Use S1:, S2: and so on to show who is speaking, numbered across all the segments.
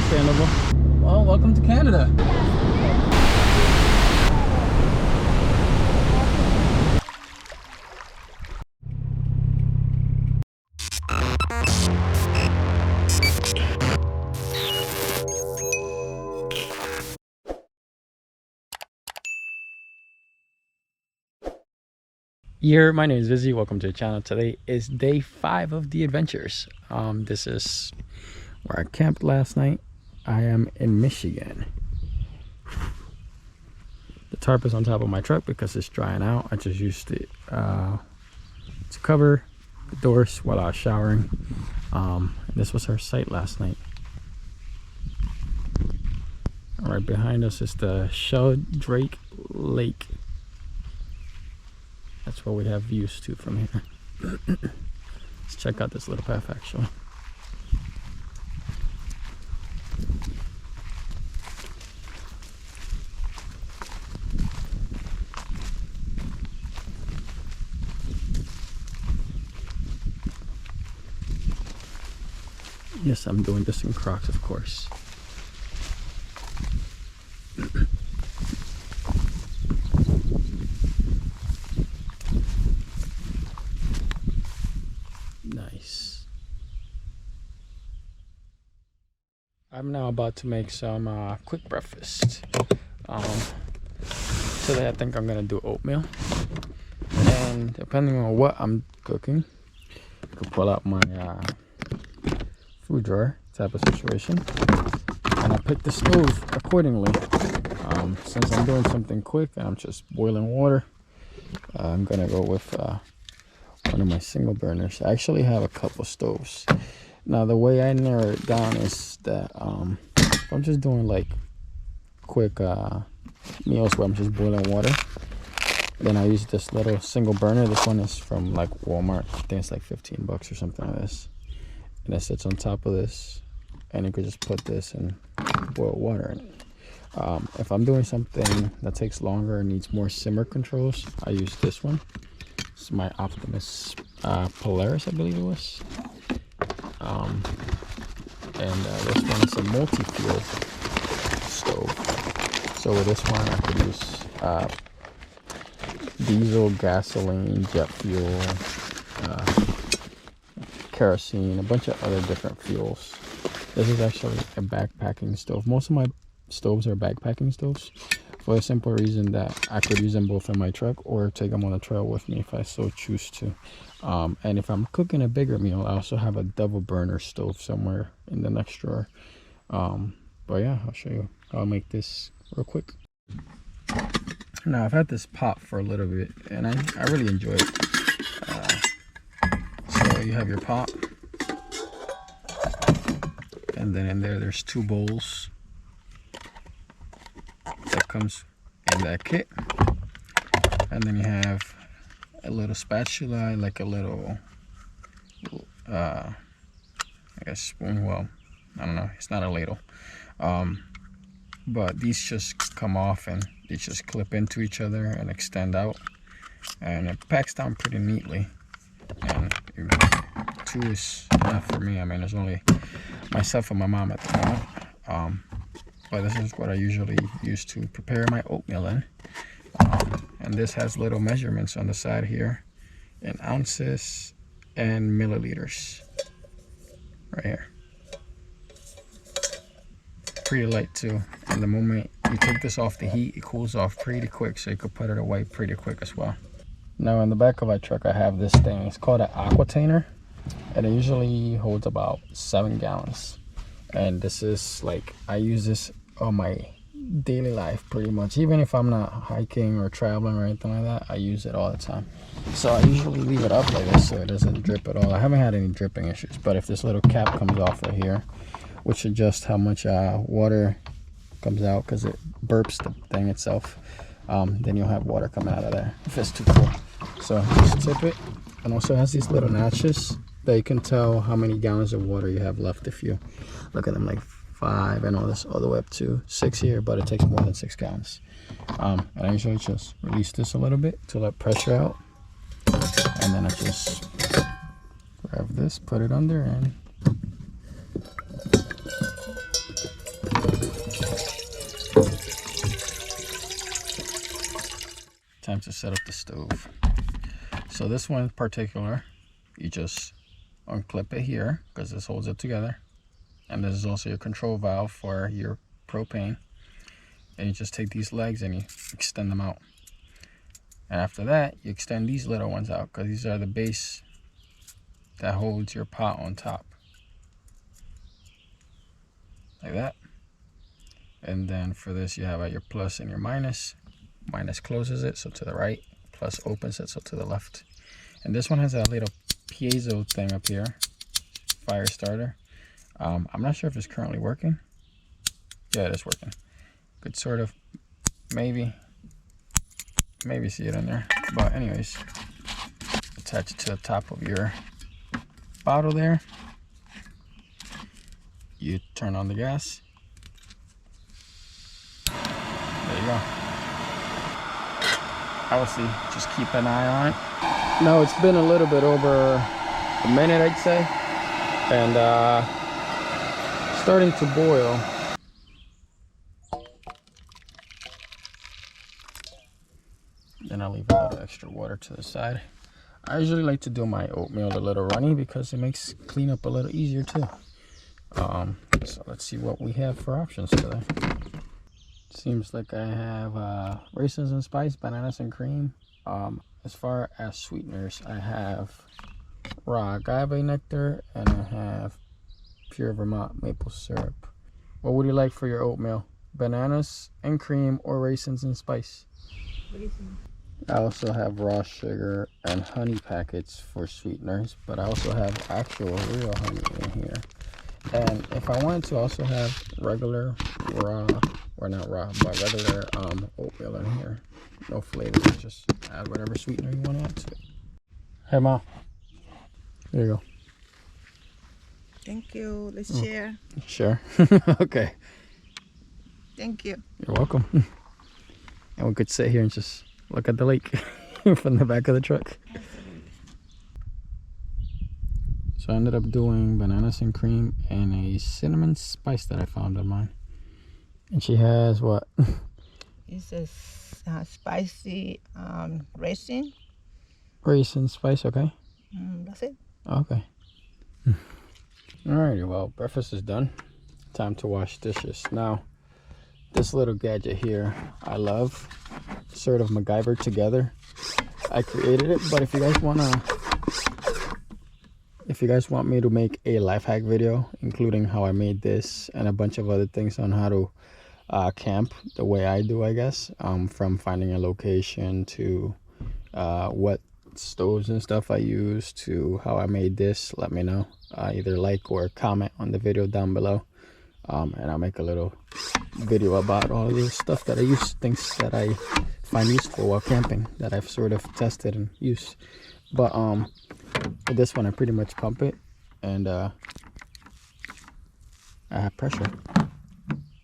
S1: Understandable. Well, welcome to Canada. My name is Vizzy. Welcome to the channel. Today is day 5 of the adventures. This is where I camped last night. I am in Michigan. The tarp is on top of my truck because it's drying out. I just used it to cover the doors while I was showering. This was our site last night. Right behind us is the Sheldrake Lake. That's where we have views to from here. Let's check out this little path actually. Yes, I'm doing this in Crocs, of course. Nice. I'm now about to make some quick breakfast. Today I think I'm gonna do oatmeal, and depending on what I'm cooking, I can pull out my food drawer type of situation, and I pick the stove accordingly. Since I'm doing something quick and I'm just boiling water, I'm gonna go with one of my single burners. I actually have a couple stoves. Now the way I narrow it down is that if I'm just doing like quick meals where I'm just boiling water, then I use this little single burner. This one is from like Walmart. I think it's like 15 bucks or something like this, and it sits on top of this, and you could just put this and boil water in it. If I'm doing something that takes longer and needs more simmer controls, I use this one. It's my Optimus Polaris, I believe it was. This one is a multi-fuel stove. So with this one, I could use diesel, gasoline, jet fuel, kerosene, a bunch of other different fuels. This is actually a backpacking stove. Most of my stoves are backpacking stoves, for the simple reason that I could use them both in my truck or take them on the trail with me if I so choose to. And if I'm cooking a bigger meal, I also have a double burner stove somewhere in the next drawer. But yeah, I'll show you how I make this real quick. Now I've had this pot for a little bit and I really enjoy it. So you have your pot, and then in there's 2 bowls that comes in that kit, and then you have a little spatula, like a little I guess spoon. Well, I don't know, it's not a ladle, but these just come off and they just clip into each other and extend out, and it packs down pretty neatly. And 2 is enough for me. I mean, there's only myself and my mom at the moment. But this is what I usually use to prepare my oatmeal in. And this has little measurements on the side here in ounces and milliliters right here. Pretty light too. And the moment you take this off the heat, it cools off pretty quick, so you could put it away pretty quick as well. Now in the back of my truck I have this thing. It's called an aquatainer, and it usually holds about 7 gallons. And this is like, I use this on my daily life pretty much. Even if I'm not hiking or traveling or anything like that, I use it all the time. So I usually leave it up like this so it doesn't drip at all. I haven't had any dripping issues, but if this little cap comes off right here, which adjusts how much water comes out because it burps the thing itself, then you'll have water coming out of there if it's too full. So just tip it, and also has these little notches that you can tell how many gallons of water you have left if you look at them, like 5 and all this, all the way up to 6 here, but it takes more than 6 gallons. And I usually just release this a little bit to let pressure out, and then I just grab this, put it under, and time to set up the stove. So this one in particular, you just unclip it here because this holds it together. And this is also your control valve for your propane. And you just take these legs and you extend them out. And after that, you extend these little ones out because these are the base that holds your pot on top. Like that. And then for this, you have your plus and your minus. Minus closes it, so to the right. Plus opens it, so to the left. And this one has a little piezo thing up here. Fire starter. I'm not sure if it's currently working. Yeah, it is working. Could sort of maybe see it in there. But anyways, attach it to the top of your bottle there. You turn on the gas. There you go. Obviously, just keep an eye on it. Now it's been a little bit over a minute, I'd say. And starting to boil. Then I'll leave a little extra water to the side. I usually like to do my oatmeal a little runny because it makes cleanup a little easier too. So let's see what we have for options today. Seems like I have raisins and spice, bananas and cream. As far as sweeteners, I have raw agave nectar and I have pure Vermont maple syrup. What would you like for your oatmeal? Bananas and cream or raisins and spice? Raisins. I also have raw sugar and honey packets for sweeteners, but I also have actual real honey in here. And if I wanted to also have regular raw, or not raw, but regular oatmeal in here. No flavor, just add whatever sweetener you want to add to it. Hey Mom, there you go.
S2: Thank you, let's share.
S1: Sure. Okay.
S2: Thank you.
S1: You're welcome. And we could sit here and just look at the lake from the back of the truck. So I ended up doing bananas and cream and a cinnamon spice that I found on mine. And she has what?
S2: It's a spicy raisin.
S1: Raisin spice, okay.
S2: That's it.
S1: Okay. Alrighty, well, breakfast is done. Time to wash dishes. Now, this little gadget here, I love. Sort of MacGyver together. I created it, but if you guys want me to make a life hack video, including how I made this and a bunch of other things on how to camp the way I do, I guess, from finding a location to what stoves and stuff I use to how I made this, let me know. Either like or comment on the video down below, and I'll make a little video about all of this stuff that I use, things that I find useful while camping that I've sort of tested and used. But with this one I pretty much pump it and I have pressure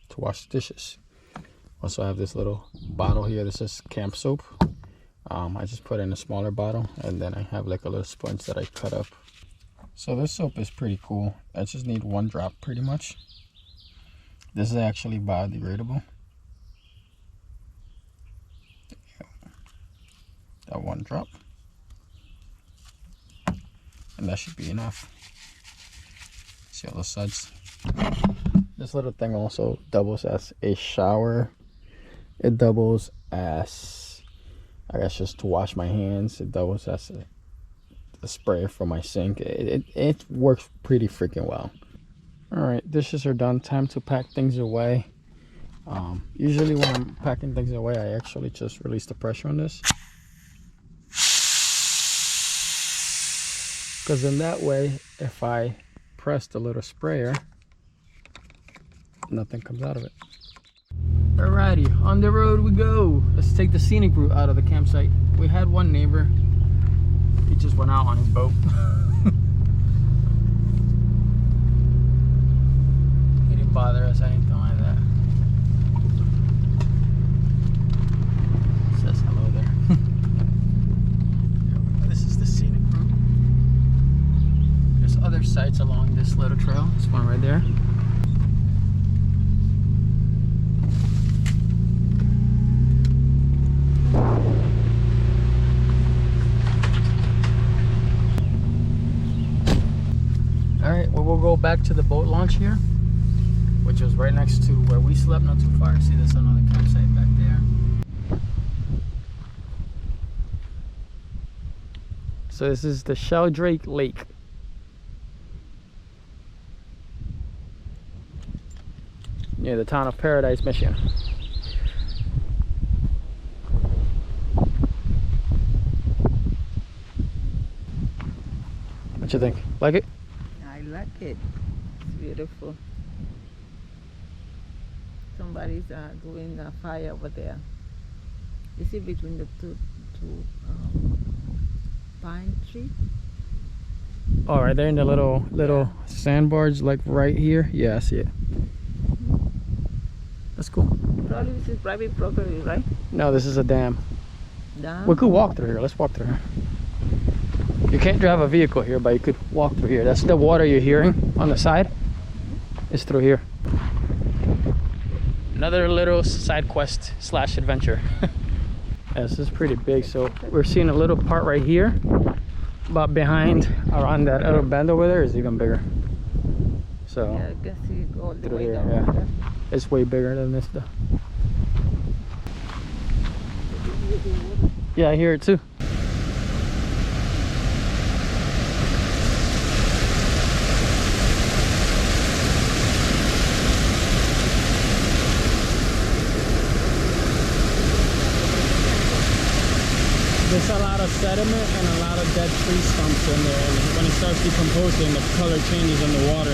S1: to wash the dishes. Also I have this little bottle here. This is camp soap. I just put in a smaller bottle and then I have like a little sponge that I cut up. So this soap is pretty cool. I just need one drop pretty much. This is actually biodegradable. That one drop. And that should be enough. See all the suds. This little thing also doubles as a shower. It doubles as, I guess, just to wash my hands. It doubles as a sprayer for my sink. It works pretty freaking well. Alright, dishes are done. Time to pack things away. Usually when I'm packing things away, I actually just release the pressure on this. Because in that way, if I press the little sprayer, nothing comes out of it. Alrighty, on the road we go. Let's take the scenic route out of the campsite. We had one neighbor. He just went out on his boat. He didn't bother us, anything like that. Says hello there. This is the scenic route. There's other sites along this little trail. This one right there. launch here, which was right next to where we slept, not too far. See, there's another campsite back there. So this is the Sheldrake Lake. Near the town of Paradise, Michigan. What you think? Like it?
S2: I like it. It's beautiful. Somebody's doing a fire over there. You see between the two pine tree?
S1: Oh, right there in the little sandbars, like right here. Yeah, I see it. That's cool.
S2: Probably this is private property, right?
S1: No, this is a dam.
S2: Dam?
S1: We could walk through here. Let's walk through here. You can't drive a vehicle here, but you could walk through here. That's the water you're hearing on the side. It's through here. Another little side quest slash adventure. Yeah, this is pretty big. So we're seeing a little part right here, but behind, around that little bend over there, is even bigger. So
S2: Yeah, I can see it all the
S1: through
S2: way
S1: here,
S2: down
S1: yeah.
S2: there.
S1: It's way bigger than this though. Yeah, I hear it too. There's a lot of sediment and a lot of dead tree stumps in there, and when it starts decomposing, the color changes in the water.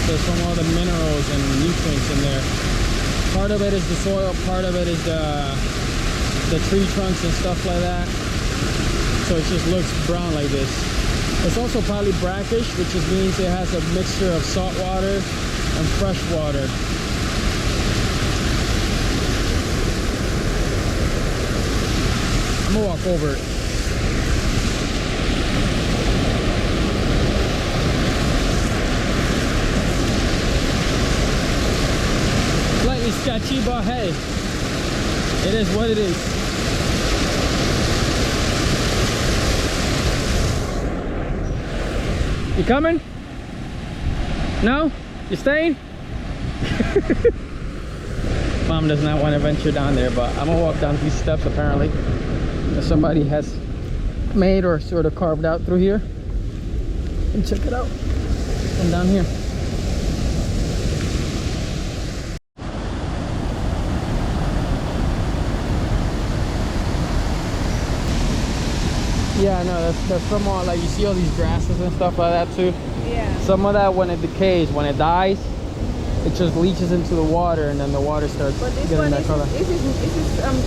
S1: There's from all the minerals and nutrients in there. Part of it is the soil, part of it is the tree trunks and stuff like that. So it just looks brown like this. It's also probably brackish, which just means it has a mixture of salt water and fresh water. I'm gonna walk over it. Slightly sketchy, but hey, it is what it is. You coming? No? You staying? Mom does not want to venture down there, but I'm gonna walk down these steps apparently that somebody has made or sort of carved out through here, and check it out from down here. Yeah, I know, that's from all, like, you see all these grasses and stuff like that too.
S2: Yeah.
S1: Some of that, when it decays, when it dies, it just leaches into the water, and then the water starts
S2: But this
S1: getting
S2: one
S1: that color.
S2: this is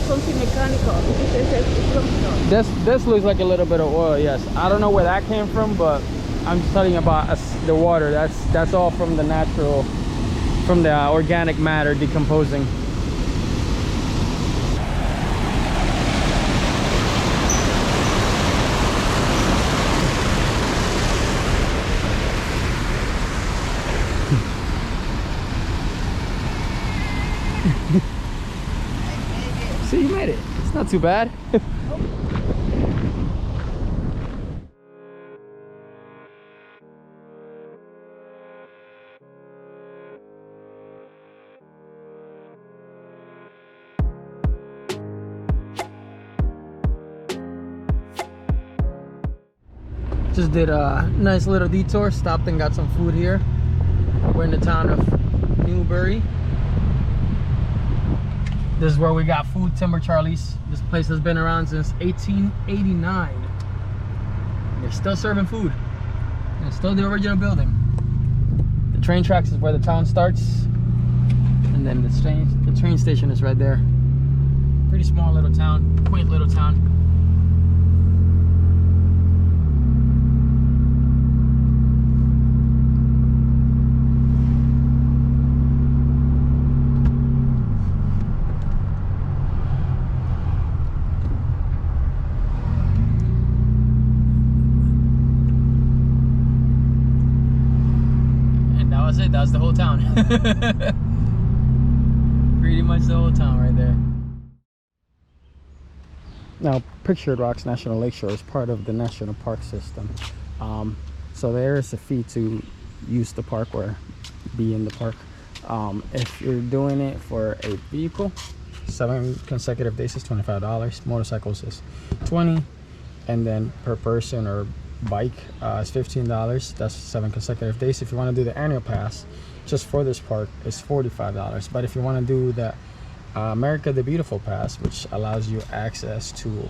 S2: something mechanical. It's functional.
S1: This looks like a little bit of oil, yes. I don't know where that came from, but I'm just telling you about the water. That's all from the natural, from the organic matter decomposing. See, you made it. It's not too bad. Just did a nice little detour, stopped and got some food here. We're in the town of Newbury. This is where we got food, Timber Charlie's. This place has been around since 1889. And they're still serving food. And it's still the original building. The train tracks is where the town starts. And then the train station is right there. Pretty small little town, quaint little town. That's the whole town. Pretty much the whole town right there. Now, Pictured Rocks National Lakeshore is part of the national park system. So there is a fee to use the park or be in the park. If you're doing it for a vehicle, 7 consecutive days is $25. Motorcycles is $20, and then per person or bike is $15. That's 7 consecutive days. If you want to do the annual pass just for this park, it's $45. But if you want to do the America the Beautiful pass, which allows you access to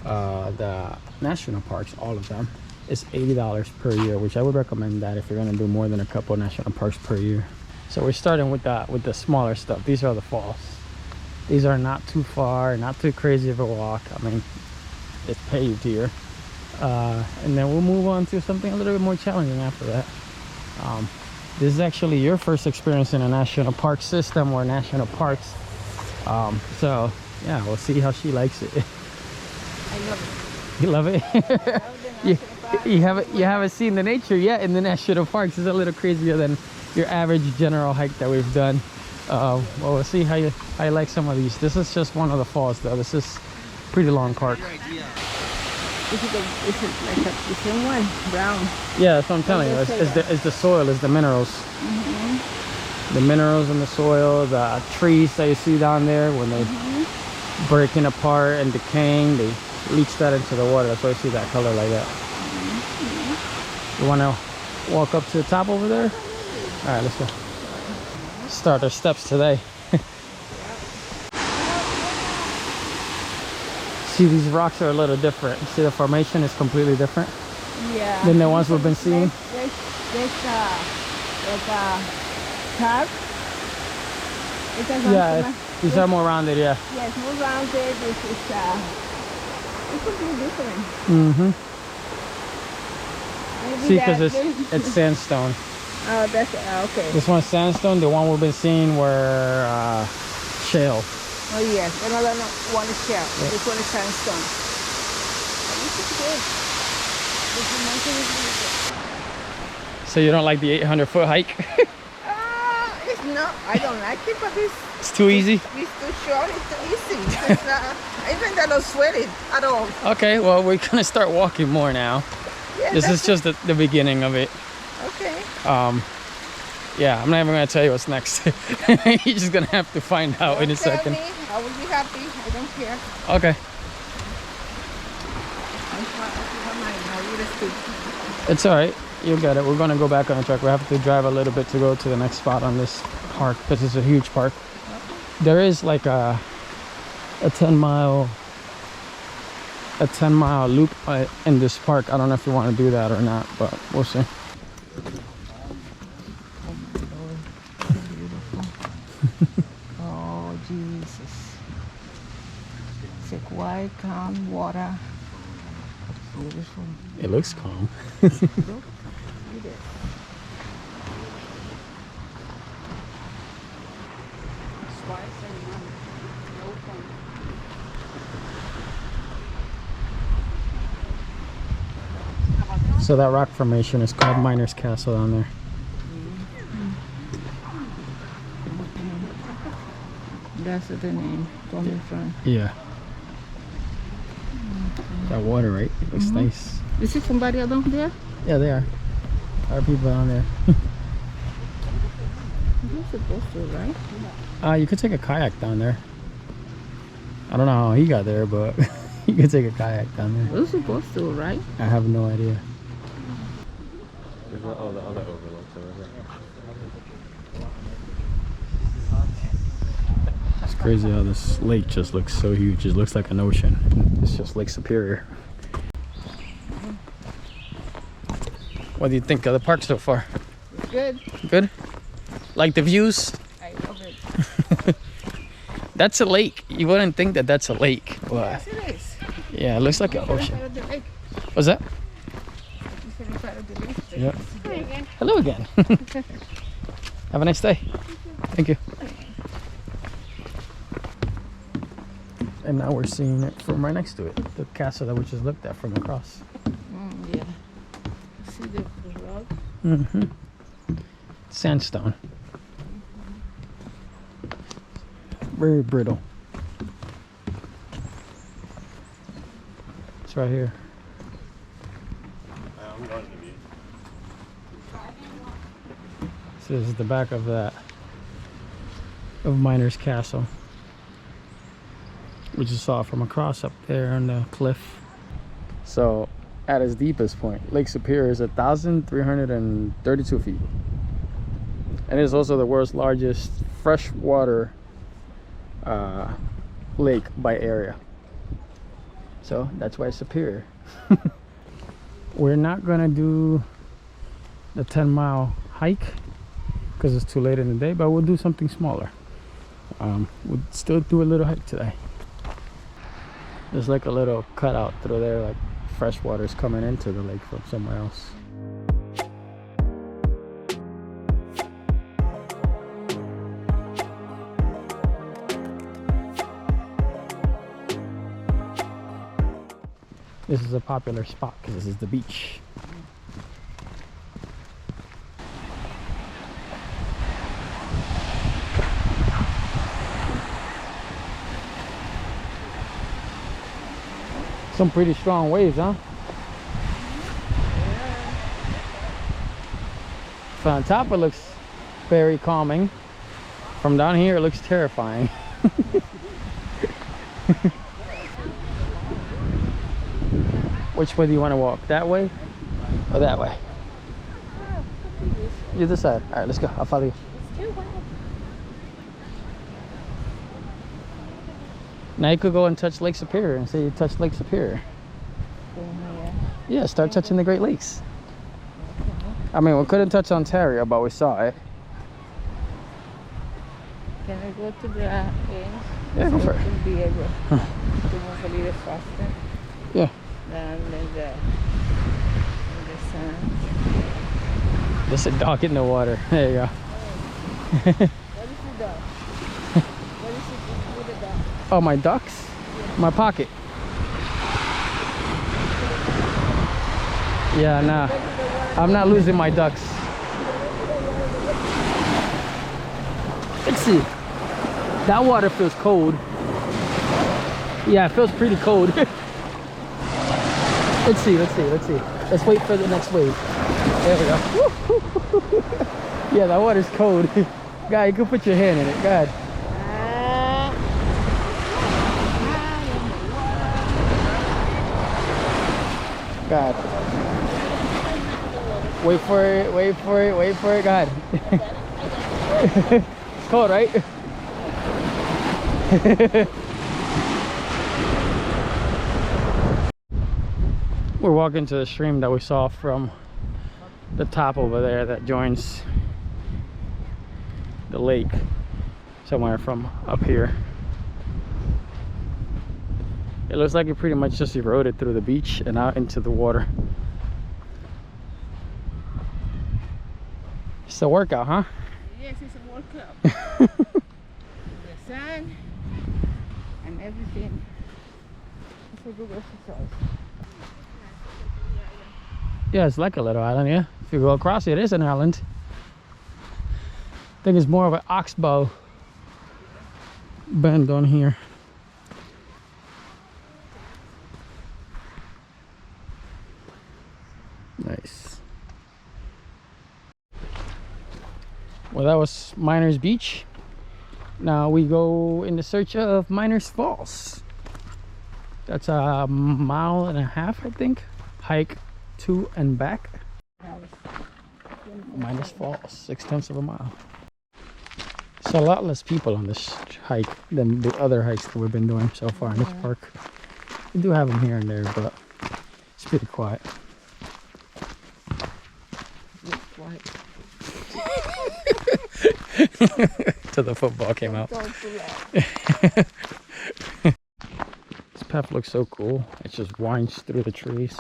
S1: the national parks, all of them, is $80 per year, which I would recommend that if you're going to do more than a couple national parks per year. So we're starting with the smaller stuff. These are the falls. These are not too far, not too crazy of a walk. I mean, it's paved here. And then we'll move on to something a little bit more challenging after that. This is actually your first experience in a national park system or national parks. So yeah, we'll see how she likes it.
S2: I love it.
S1: You love it?
S2: I love
S1: you haven't seen the nature yet in the national parks. It's a little crazier than your average general hike that we've done. Well, we'll see how you like some of these. This is just one of the falls though. This is pretty long park.
S2: This is like a different one, brown.
S1: Yeah, that's what I'm telling you. It's the soil, it's the minerals. The minerals in the soil, the trees that you see down there, when they breaking apart and decaying, they leach that into the water. That's why you see that color like that. You want to walk up to the top over there? All right, let's go. Start our steps today. See, these rocks are a little different. See, the formation is completely different than the ones we've been seeing.
S2: There's like a curve.
S1: Yeah, these are more rounded, yeah.
S2: Yeah, it's more rounded. It could be different. Maybe
S1: See, because it's sandstone.
S2: Oh, that's okay.
S1: This one's sandstone. The one we've been seeing were shale.
S2: Oh yes, another one is shell.
S1: Yeah.
S2: This one is sandstone. This is good. This is mountain is really good.
S1: So you don't like the 800-foot hike?
S2: It's not. I don't like it, but
S1: It's too easy?
S2: It's too short. It's too easy. Even I don't sweat it at all.
S1: Okay, well, we're going to start walking more now.
S2: Yeah,
S1: This is just the beginning of it.
S2: Okay.
S1: Yeah, I'm not even going to tell you what's next. You're just going to have to find out in a second.
S2: Me, I will be happy. I don't care.
S1: Okay. It's all right. You'll get it. We're going to go back on the truck. We have to drive a little bit to go to the next spot on this park because it's a huge park. There is like a 10-mile loop in this park. I don't know if you want to do that or not, but we'll see.
S2: Oh, Jesus. It's like white, calm water. Beautiful.
S1: It looks calm.
S2: Look at it.
S1: So that rock formation is called Miner's Castle down there.
S2: That's the name coming from.
S1: Yeah. That water, right? It looks nice.
S2: You see somebody down there?
S1: Yeah, they are. There are people down there.
S2: You're supposed to, right?
S1: You could take a kayak down there. I don't know how he got there, but you could take a kayak down there.
S2: You're supposed to, right?
S1: I have no idea.
S3: Oh, the other overlook, the river.
S1: It's crazy how this lake just looks so huge. It looks like an ocean. It's just Lake Superior. What do you think of the park so far?
S2: It's good.
S1: Good? Like the views?
S2: I love it.
S1: That's a lake. You wouldn't think that that's a lake. But
S2: Yes, it is.
S1: yeah, it looks like an ocean.
S2: Part of the lake.
S1: What's that?
S2: It's part of the lake.
S1: Yeah.
S2: Hi again.
S1: Hello again. Have a nice day. Thank you. And now we're seeing it from right next to it. The castle that we just looked at from across.
S2: Yeah. See the rock?
S1: Mm-hmm. Sandstone. Very brittle. It's right here.
S3: I'm going to be.
S1: This is the back of that, of Miner's Castle, which you saw from across up there on the cliff. So at its deepest point, Lake Superior is 1,332 feet. And it's also the world's largest freshwater lake by area. So that's why it's Superior. We're not gonna do the 10-mile hike because it's too late in the day, but we'll do something smaller. We'll still do a little hike today. There's like a little cutout through there, like fresh water's coming into the lake from somewhere else. This is a popular spot because this is the beach. Some pretty strong waves, huh? From on top it looks very calming. From down here it looks terrifying. Which way do you want to walk? That way or that way? You decide. All right, let's go. I'll follow you. Now you could go and touch Lake Superior and say you touched Lake Superior. Yeah, start touching the Great Lakes. I mean, we couldn't touch Ontario, but we saw it.
S2: Can I go to the end?
S1: Yeah, go for it.
S2: To be able to move a little faster
S1: Yeah.
S2: than the sun.
S1: There's a dog in the water. There you go.
S2: What is the dog? What is it with the dog?
S1: Oh, my ducks? My pocket. Yeah, nah. I'm not losing my ducks. Let's see. That water feels cold. Yeah, it feels pretty cold. Let's see. Let's wait for the next wave. There we go. Yeah, that water's cold. God, you can put your hand in it. God. God. Wait for it. God. It's cold, right? We're walking to the stream that we saw from the top over there that joins the lake somewhere from up here. It looks like it pretty much just eroded through the beach and out into the water. It's a workout, huh?
S2: Yes, it's a workout. The sun and everything. It's a good exercise.
S1: Yeah, it's like a little island, yeah. If you go across it is an island. I think it's more of an oxbow bend on here. Nice. Well, that was Miners Beach. Now we go in the search of Miners Falls. That's a 1.5 miles, I think. Hike to and back. Miners Falls, 0.6 miles. There's a lot less people on this hike than the other hikes that we've been doing so far in this park. We do have them here and there, but it's pretty quiet. Till the football came out. This path looks so cool. It just winds through the trees.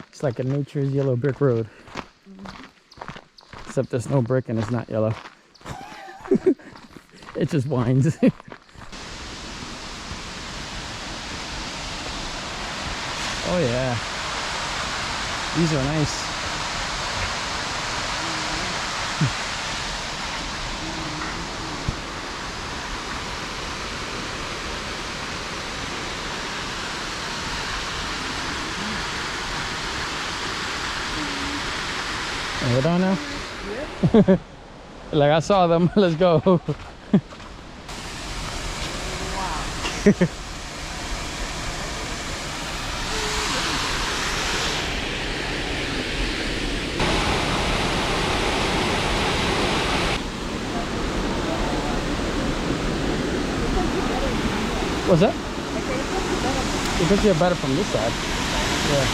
S1: It's like a nature's yellow brick road. Except there's no brick and it's not yellow. It just winds. Oh yeah. These are nice. Hold on now. Like, I saw them. Let's go.
S2: Wow.
S1: What's that?
S2: I think it's better.
S1: Because you're better from this side. Yeah.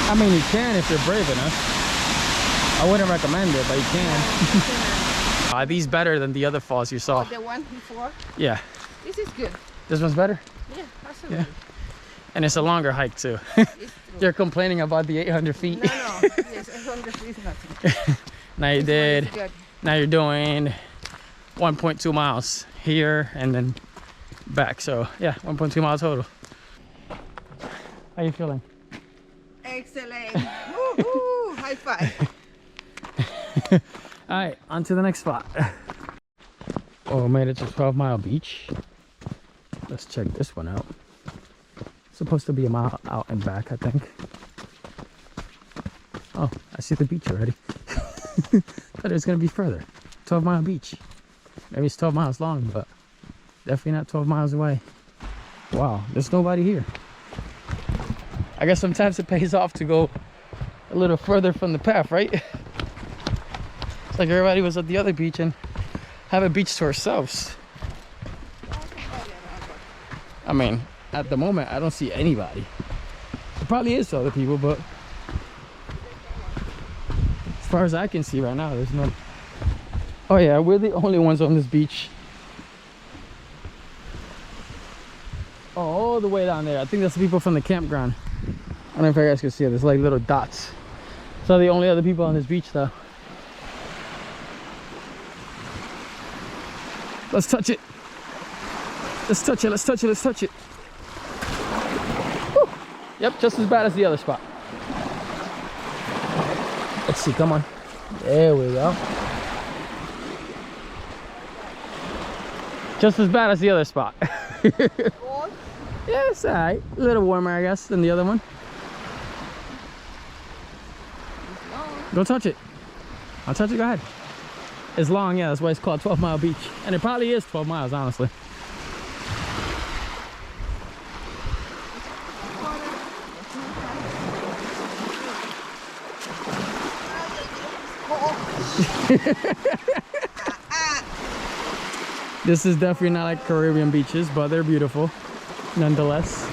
S1: I mean, you can if you're brave enough. I wouldn't recommend it, but you can. Are these better than the other falls you saw?
S2: Oh, the one before?
S1: Yeah.
S2: This is good.
S1: This one's better?
S2: Yeah, absolutely.
S1: Yeah. And it's a longer hike too.
S2: It's true.
S1: You're complaining about the 800 feet.
S2: No, no. Yes, 100 is nothing.
S1: Now you
S2: This one
S1: did.
S2: is good.
S1: Now you're doing 1.2 miles here and then back. So yeah, 1.2 miles total. How you feeling?
S2: Excellent. Woo-hoo. High five.
S1: All right, on to the next spot. Oh, made it to 12 Mile Beach. Let's check this one out. Supposed to be a mile out and back, I think. Oh, I see the beach already. Thought it was gonna be further. 12 Mile Beach. Maybe it's 12 miles long, but definitely not 12 miles away. Wow, there's nobody here. I guess sometimes it pays off to go a little further from the path, right? It's like everybody was at the other beach and have a beach to ourselves. I mean, at the moment, I don't see anybody. There probably is other people, but as far as I can see right now, there's no. Oh yeah, we're the only ones on this beach. Oh, all the way down there. I think that's the people from the campground. I don't know if you guys can see it. There's like little dots. So the only other people on this beach though. Let's touch it. Let's touch it, let's touch it, let's touch it. Whew. Yep, just as bad as the other spot. Let's see, come on. There we go. Just as bad as the other spot.
S2: Cold?
S1: Yeah, it's alright. A little warmer, I guess, than the other one.
S2: It's long.
S1: Go touch it. I'll touch it, go ahead. It's long, yeah, that's why it's called 12 Mile Beach. And it probably is 12 miles, honestly. This is definitely not like Caribbean beaches, but they're beautiful nonetheless.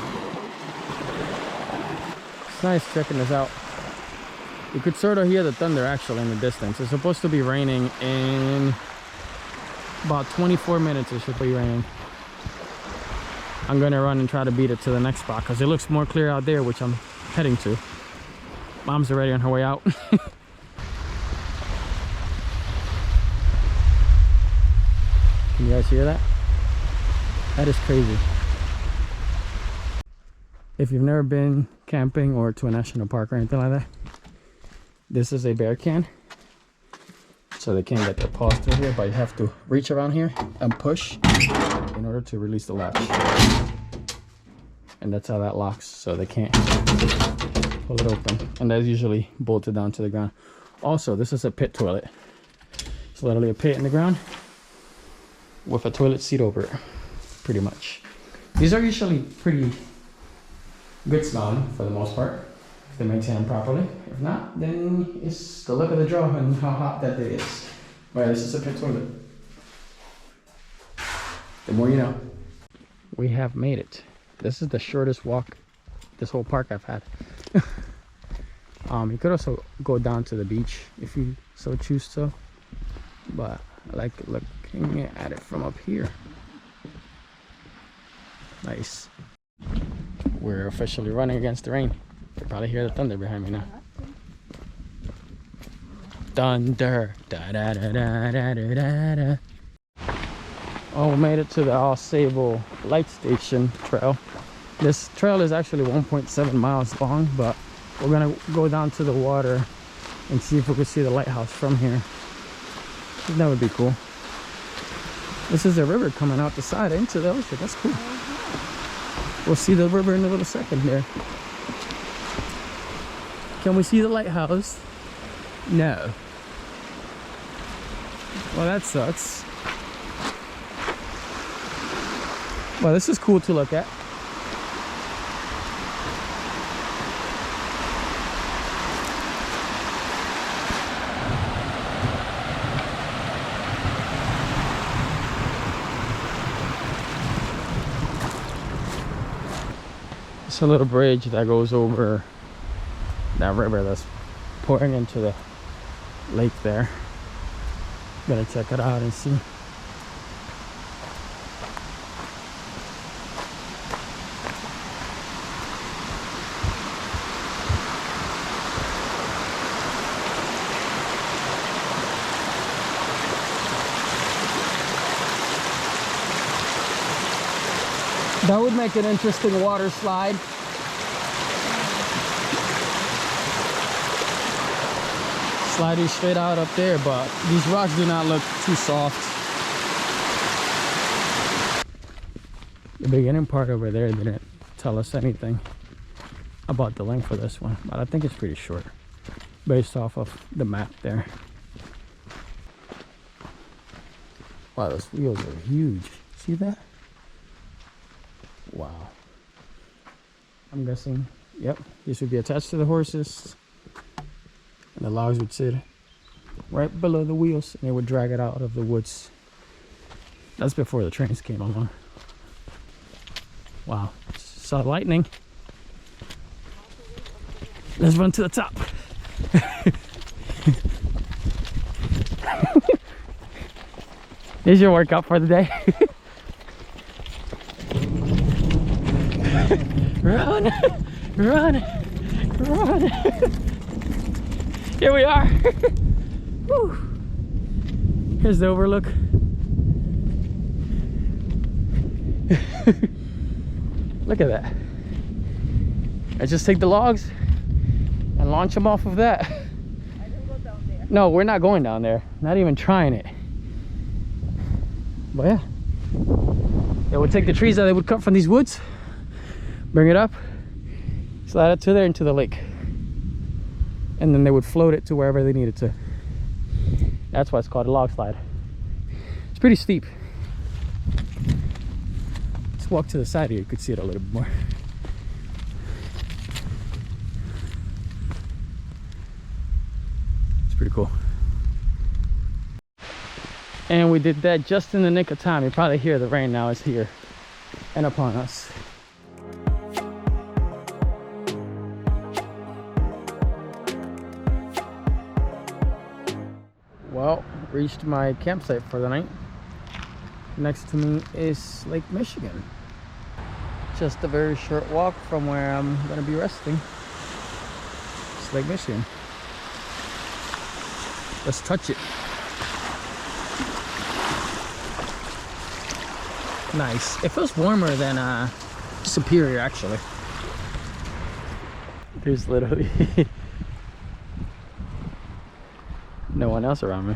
S1: It's nice checking this out. You could sort of hear the thunder actually in the distance. It's supposed to be raining in about 24 minutes. It should be raining. I'm gonna run and try to beat it to the next spot because it looks more clear out there, which I'm heading to. Mom's already on her way out. Can you guys hear that? That is crazy. If you've never been camping or to a national park or anything like that, this is a bear can. So they can't get their paws through here, but you have to reach around here and push in order to release the latch. And that's how that locks, so they can't pull it open. And that's usually bolted down to the ground. Also, this is a pit toilet. It's literally a pit in the ground with a toilet seat over it, pretty much. These are usually pretty good smelling for the most part, if they maintain them properly. If not, then it's the luck of the draw and how hot that day is. Right, this is a pit toilet. The more you know. We have made it. This is the shortest walk this whole park I've had. You could also go down to the beach if you so choose to, but I like looking at it from up here. Nice. We're officially running against the rain. You can probably hear the thunder behind me now. Thunder. Da da da da da da da. Oh, we made it to the All Sable Light Station trail. This trail is actually 1.7 miles long, but we're gonna go down to the water and see if we can see the lighthouse from here. That would be cool. This is a river coming out the side into the ocean. That's cool. We'll see the river in a little second here. Can we see the lighthouse? No. Well, that sucks. Well, this is cool to look at. It's a little bridge that goes over that river that's pouring into the lake there. Gonna check it out and see. That would make an interesting water slide. Sliding straight out up there, but these rocks do not look too soft. The beginning part over there didn't tell us anything about the length of this one, but I think it's pretty short based off of the map there. Wow, those wheels are huge. See that? Wow. I'm guessing, yep, this would be attached to the horses. And the logs would sit right below the wheels and they would drag it out of the woods. That's before the trains came along. Wow, saw lightning. Let's run to the top. Here's your workout for the day. Run, run, run. Here we are. Whew. Here's the overlook. Look at that. I just take the logs and launch them off of that.
S2: I didn't go down there.
S1: No, we're not going down there. Not even trying it. But yeah. They would take the trees that they would cut from these woods, bring it up, slide it to there into the lake. And then they would float it to wherever they needed to. That's why it's called a log slide. It's pretty steep. Let's walk to the side here, you could see it a little bit more. It's pretty cool. And we did that just in the nick of time. You probably hear the rain now is here and upon us. Well, reached my campsite for the night. Next to me is Lake Michigan. Just a very short walk from where I'm gonna be resting. It's Lake Michigan. Let's touch it. Nice. It feels warmer than Superior, actually. There's literally no one else around me.